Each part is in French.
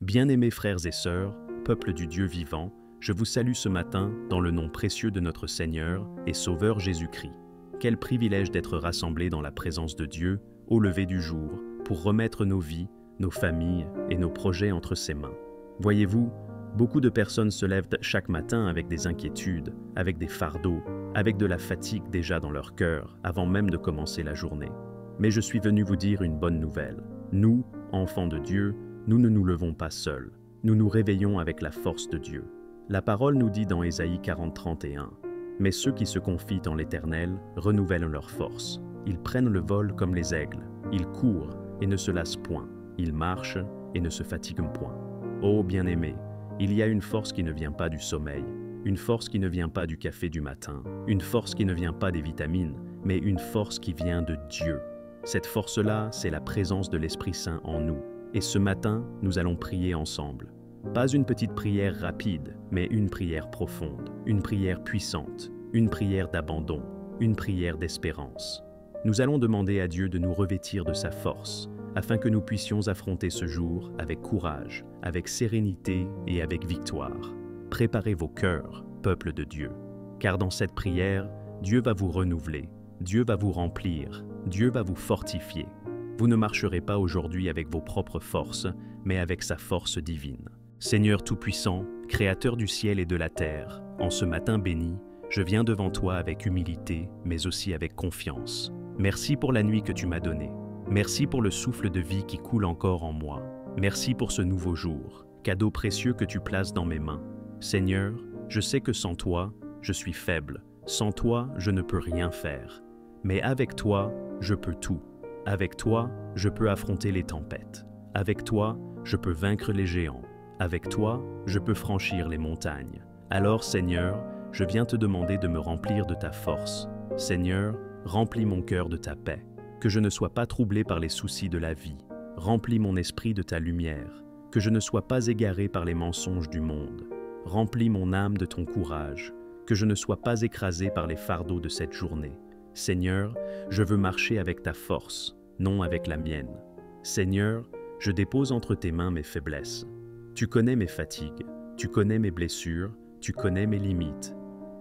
Bien-aimés frères et sœurs, peuple du Dieu vivant, je vous salue ce matin dans le nom précieux de notre Seigneur et Sauveur Jésus-Christ. Quel privilège d'être rassemblés dans la présence de Dieu au lever du jour pour remettre nos vies, nos familles et nos projets entre ses mains. Voyez-vous, beaucoup de personnes se lèvent chaque matin avec des inquiétudes, avec des fardeaux, avec de la fatigue déjà dans leur cœur avant même de commencer la journée. Mais je suis venu vous dire une bonne nouvelle. Nous, enfants de Dieu, nous ne nous levons pas seuls. Nous nous réveillons avec la force de Dieu. La parole nous dit dans Ésaïe 40:31, « Mais ceux qui se confient en l'Éternel renouvellent leur force. Ils prennent le vol comme les aigles. Ils courent et ne se lassent point. Ils marchent et ne se fatiguent point. » Ô bien-aimés, il y a une force qui ne vient pas du sommeil, une force qui ne vient pas du café du matin, une force qui ne vient pas des vitamines, mais une force qui vient de Dieu. Cette force-là, c'est la présence de l'Esprit Saint en nous. Et ce matin, nous allons prier ensemble. Pas une petite prière rapide, mais une prière profonde, une prière puissante, une prière d'abandon, une prière d'espérance. Nous allons demander à Dieu de nous revêtir de sa force, afin que nous puissions affronter ce jour avec courage, avec sérénité et avec victoire. Préparez vos cœurs, peuple de Dieu, car dans cette prière, Dieu va vous renouveler, Dieu va vous remplir, Dieu va vous fortifier. Vous ne marcherez pas aujourd'hui avec vos propres forces, mais avec sa force divine. Seigneur Tout-Puissant, Créateur du ciel et de la terre, en ce matin béni, je viens devant toi avec humilité, mais aussi avec confiance. Merci pour la nuit que tu m'as donnée. Merci pour le souffle de vie qui coule encore en moi. Merci pour ce nouveau jour, cadeau précieux que tu places dans mes mains. Seigneur, je sais que sans toi, je suis faible. Sans toi, je ne peux rien faire. Mais avec toi, je peux tout. Avec toi, je peux affronter les tempêtes. Avec toi, je peux vaincre les géants. Avec toi, je peux franchir les montagnes. Alors, Seigneur, je viens te demander de me remplir de ta force. Seigneur, remplis mon cœur de ta paix. Que je ne sois pas troublé par les soucis de la vie. Remplis mon esprit de ta lumière. Que je ne sois pas égaré par les mensonges du monde. Remplis mon âme de ton courage. Que je ne sois pas écrasé par les fardeaux de cette journée. Seigneur, je veux marcher avec ta force, non avec la mienne. Seigneur, je dépose entre tes mains mes faiblesses. Tu connais mes fatigues, tu connais mes blessures, tu connais mes limites.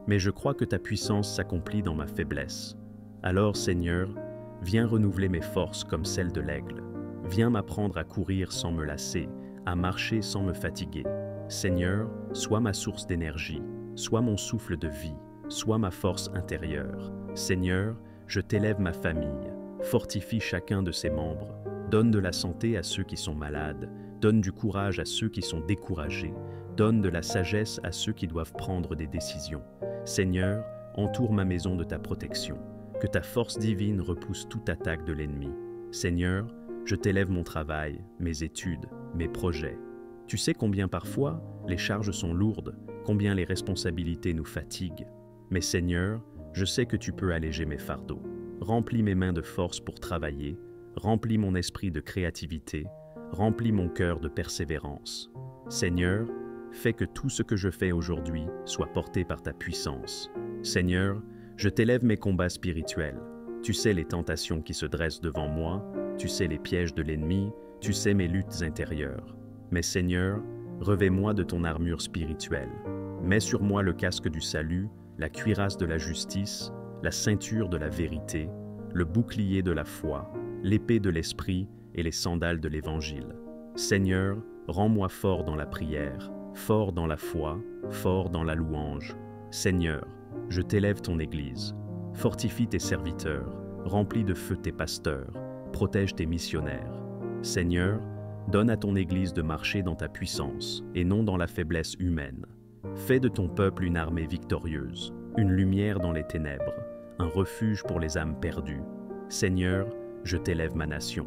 Mais je crois que ta puissance s'accomplit dans ma faiblesse. Alors, Seigneur, viens renouveler mes forces comme celles de l'aigle. Viens m'apprendre à courir sans me lasser, à marcher sans me fatiguer. Seigneur, sois ma source d'énergie, sois mon souffle de vie, sois ma force intérieure. Seigneur, je t'élève ma famille, fortifie chacun de ses membres, donne de la santé à ceux qui sont malades, donne du courage à ceux qui sont découragés, donne de la sagesse à ceux qui doivent prendre des décisions. Seigneur, entoure ma maison de ta protection, que ta force divine repousse toute attaque de l'ennemi. Seigneur, je t'élève mon travail, mes études, mes projets. Tu sais combien parfois les charges sont lourdes, combien les responsabilités nous fatiguent. Mais Seigneur, je sais que tu peux alléger mes fardeaux. Remplis mes mains de force pour travailler, remplis mon esprit de créativité, remplis mon cœur de persévérance. Seigneur, fais que tout ce que je fais aujourd'hui soit porté par ta puissance. Seigneur, je t'élève mes combats spirituels. Tu sais les tentations qui se dressent devant moi, tu sais les pièges de l'ennemi, tu sais mes luttes intérieures. Mais Seigneur, revêt-moi de ton armure spirituelle. Mets sur moi le casque du salut, la cuirasse de la justice, la ceinture de la vérité, le bouclier de la foi, l'épée de l'esprit et les sandales de l'Évangile. Seigneur, rends-moi fort dans la prière, fort dans la foi, fort dans la louange. Seigneur, je t'élève ton Église. Fortifie tes serviteurs, remplis de feu tes pasteurs, protège tes missionnaires. Seigneur, donne à ton Église de marcher dans ta puissance et non dans la faiblesse humaine. Fais de ton peuple une armée victorieuse, une lumière dans les ténèbres, un refuge pour les âmes perdues. Seigneur, je t'élève ma nation.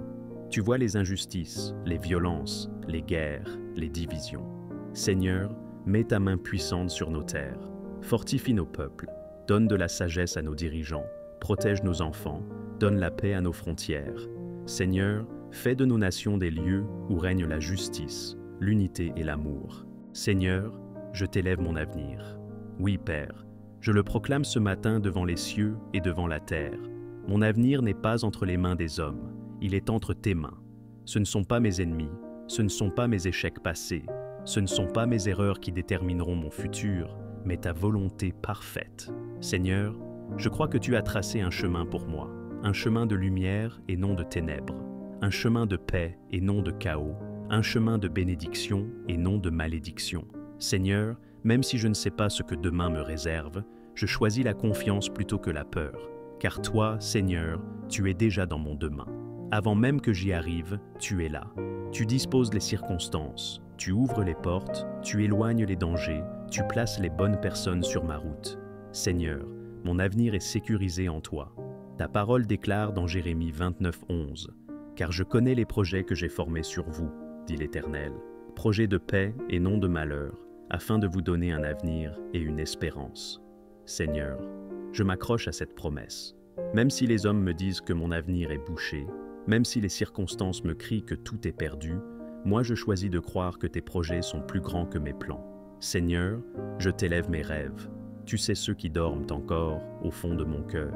Tu vois les injustices, les violences, les guerres, les divisions. Seigneur, mets ta main puissante sur nos terres. Fortifie nos peuples, donne de la sagesse à nos dirigeants, protège nos enfants, donne la paix à nos frontières. Seigneur, fais de nos nations des lieux où règne la justice, l'unité et l'amour. Seigneur, je t'élève mon avenir. Oui, Père, je le proclame ce matin devant les cieux et devant la terre. Mon avenir n'est pas entre les mains des hommes, il est entre tes mains. Ce ne sont pas mes ennemis, ce ne sont pas mes échecs passés, ce ne sont pas mes erreurs qui détermineront mon futur, mais ta volonté parfaite. Seigneur, je crois que tu as tracé un chemin pour moi, un chemin de lumière et non de ténèbres, un chemin de paix et non de chaos, un chemin de bénédiction et non de malédiction. Seigneur, même si je ne sais pas ce que demain me réserve, je choisis la confiance plutôt que la peur, car toi, Seigneur, tu es déjà dans mon demain. Avant même que j'y arrive, tu es là. Tu disposes les circonstances, tu ouvres les portes, tu éloignes les dangers, tu places les bonnes personnes sur ma route. Seigneur, mon avenir est sécurisé en toi. Ta parole déclare dans Jérémie 29:11 « Car je connais les projets que j'ai formés sur vous, dit l'Éternel, projets de paix et non de malheur, afin de vous donner un avenir et une espérance. » Seigneur, je m'accroche à cette promesse. Même si les hommes me disent que mon avenir est bouché, même si les circonstances me crient que tout est perdu, moi je choisis de croire que tes projets sont plus grands que mes plans. Seigneur, je t'élève mes rêves. Tu sais ceux qui dorment encore au fond de mon cœur.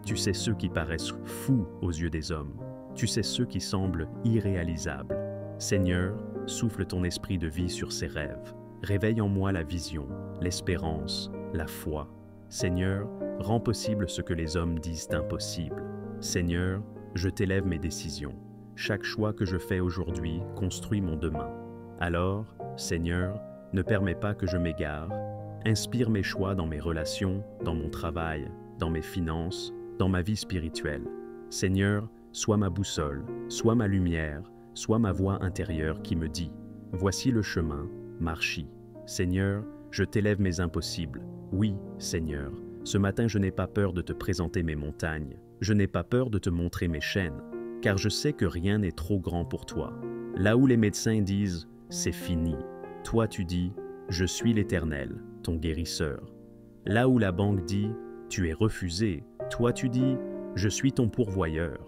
Tu sais ceux qui paraissent fous aux yeux des hommes. Tu sais ceux qui semblent irréalisables. Seigneur, souffle ton esprit de vie sur ces rêves. Réveille en moi la vision, l'espérance, la foi. Seigneur, rends possible ce que les hommes disent impossible. Seigneur, je t'élève mes décisions. Chaque choix que je fais aujourd'hui construit mon demain. Alors, Seigneur, ne permets pas que je m'égare. Inspire mes choix dans mes relations, dans mon travail, dans mes finances, dans ma vie spirituelle. Seigneur, sois ma boussole, sois ma lumière, sois ma voix intérieure qui me dit « Voici le chemin, marche-y ». Seigneur, je t'élève mes impossibles. Oui, Seigneur, ce matin je n'ai pas peur de te présenter mes montagnes. Je n'ai pas peur de te montrer mes chaînes, car je sais que rien n'est trop grand pour toi. Là où les médecins disent « c'est fini », toi tu dis « je suis l'Éternel, ton guérisseur ». Là où la banque dit « tu es refusé », toi tu dis « je suis ton pourvoyeur ».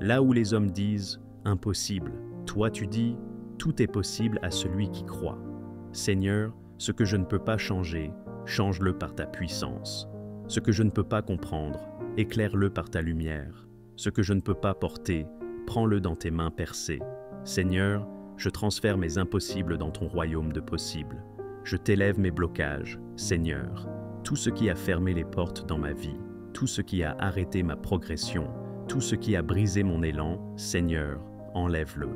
Là où les hommes disent « impossible », toi tu dis « tout est possible à celui qui croit ». Seigneur, ce que je ne peux pas changer, change-le par ta puissance. Ce que je ne peux pas comprendre, éclaire-le par ta lumière. Ce que je ne peux pas porter, prends-le dans tes mains percées. Seigneur, je transfère mes impossibles dans ton royaume de possibles. Je t'élève mes blocages, Seigneur. Tout ce qui a fermé les portes dans ma vie, tout ce qui a arrêté ma progression, tout ce qui a brisé mon élan, Seigneur, enlève-le.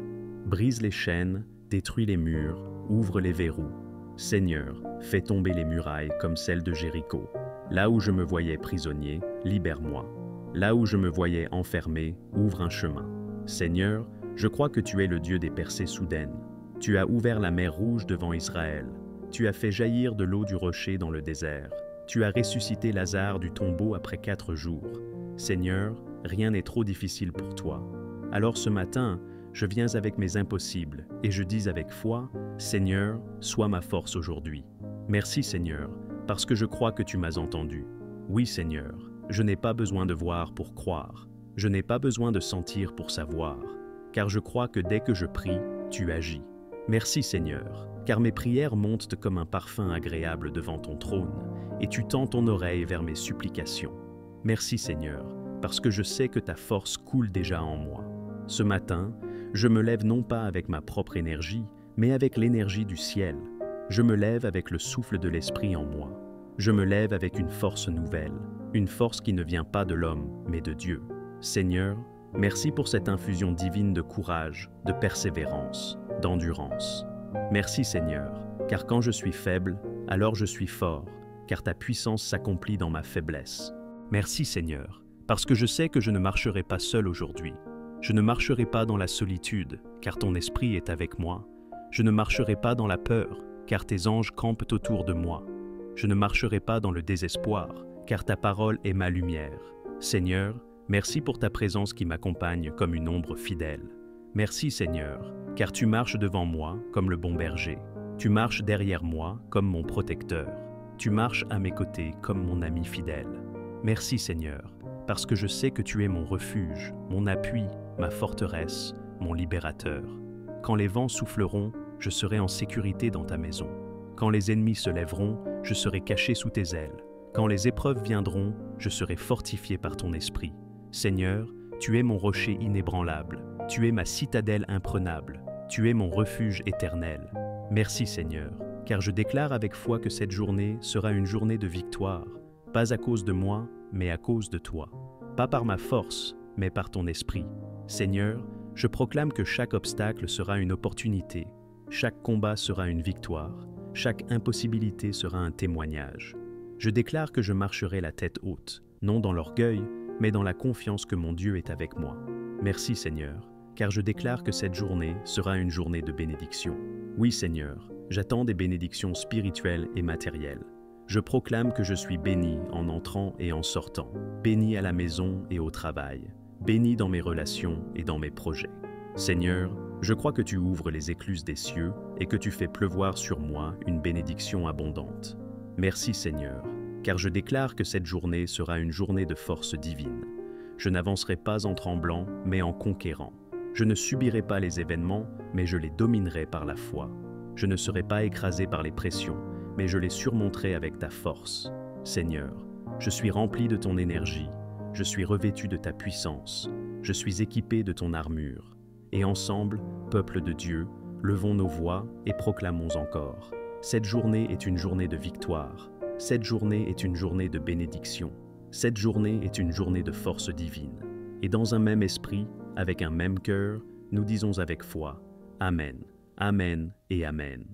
Brise les chaînes, détruis les murs, ouvre les verrous. Seigneur, fais tomber les murailles comme celles de Jéricho. Là où je me voyais prisonnier, libère-moi. Là où je me voyais enfermé, ouvre un chemin. Seigneur, je crois que tu es le Dieu des percées soudaines. Tu as ouvert la mer Rouge devant Israël. Tu as fait jaillir de l'eau du rocher dans le désert. Tu as ressuscité Lazare du tombeau après 4 jours. Seigneur, rien n'est trop difficile pour toi. Alors ce matin, je viens avec mes impossibles et je dis avec foi, Seigneur, sois ma force aujourd'hui. Merci Seigneur, parce que je crois que tu m'as entendu. Oui Seigneur, je n'ai pas besoin de voir pour croire. Je n'ai pas besoin de sentir pour savoir, car je crois que dès que je prie, tu agis. Merci Seigneur, car mes prières montent comme un parfum agréable devant ton trône, et tu tends ton oreille vers mes supplications. Merci Seigneur, parce que je sais que ta force coule déjà en moi. Ce matin, je me lève non pas avec ma propre énergie, mais avec l'énergie du ciel. Je me lève avec le souffle de l'Esprit en moi. Je me lève avec une force nouvelle, une force qui ne vient pas de l'homme, mais de Dieu. Seigneur, merci pour cette infusion divine de courage, de persévérance, d'endurance. Merci Seigneur, car quand je suis faible, alors je suis fort, car ta puissance s'accomplit dans ma faiblesse. Merci Seigneur, parce que je sais que je ne marcherai pas seul aujourd'hui. Je ne marcherai pas dans la solitude, car ton esprit est avec moi. Je ne marcherai pas dans la peur, car tes anges campent autour de moi. Je ne marcherai pas dans le désespoir, car ta parole est ma lumière. Seigneur, merci pour ta présence qui m'accompagne comme une ombre fidèle. Merci Seigneur, car tu marches devant moi comme le bon berger. Tu marches derrière moi comme mon protecteur. Tu marches à mes côtés comme mon ami fidèle. Merci Seigneur, parce que je sais que tu es mon refuge, mon appui, ma forteresse, mon libérateur. Quand les vents souffleront, je serai en sécurité dans ta maison. Quand les ennemis se lèveront, je serai caché sous tes ailes. Quand les épreuves viendront, je serai fortifié par ton esprit. Seigneur, tu es mon rocher inébranlable. Tu es ma citadelle imprenable. Tu es mon refuge éternel. Merci Seigneur, car je déclare avec foi que cette journée sera une journée de victoire, pas à cause de moi, mais à cause de toi. Pas par ma force, mais par ton esprit. Seigneur, je proclame que chaque obstacle sera une opportunité, chaque combat sera une victoire, chaque impossibilité sera un témoignage. Je déclare que je marcherai la tête haute, non dans l'orgueil, mais dans la confiance que mon Dieu est avec moi. Merci Seigneur, car je déclare que cette journée sera une journée de bénédiction. Oui Seigneur, j'attends des bénédictions spirituelles et matérielles. Je proclame que je suis béni en entrant et en sortant, béni à la maison et au travail, béni dans mes relations et dans mes projets. Seigneur, je crois que tu ouvres les écluses des cieux et que tu fais pleuvoir sur moi une bénédiction abondante. Merci Seigneur, car je déclare que cette journée sera une journée de force divine. Je n'avancerai pas en tremblant, mais en conquérant. Je ne subirai pas les événements, mais je les dominerai par la foi. Je ne serai pas écrasé par les pressions, mais je les surmonterai avec ta force. Seigneur, je suis rempli de ton énergie, je suis revêtu de ta puissance, je suis équipé de ton armure. Et ensemble, peuple de Dieu, levons nos voix et proclamons encore. Cette journée est une journée de victoire. Cette journée est une journée de bénédiction. Cette journée est une journée de force divine. Et dans un même esprit, avec un même cœur, nous disons avec foi, Amen, Amen et Amen.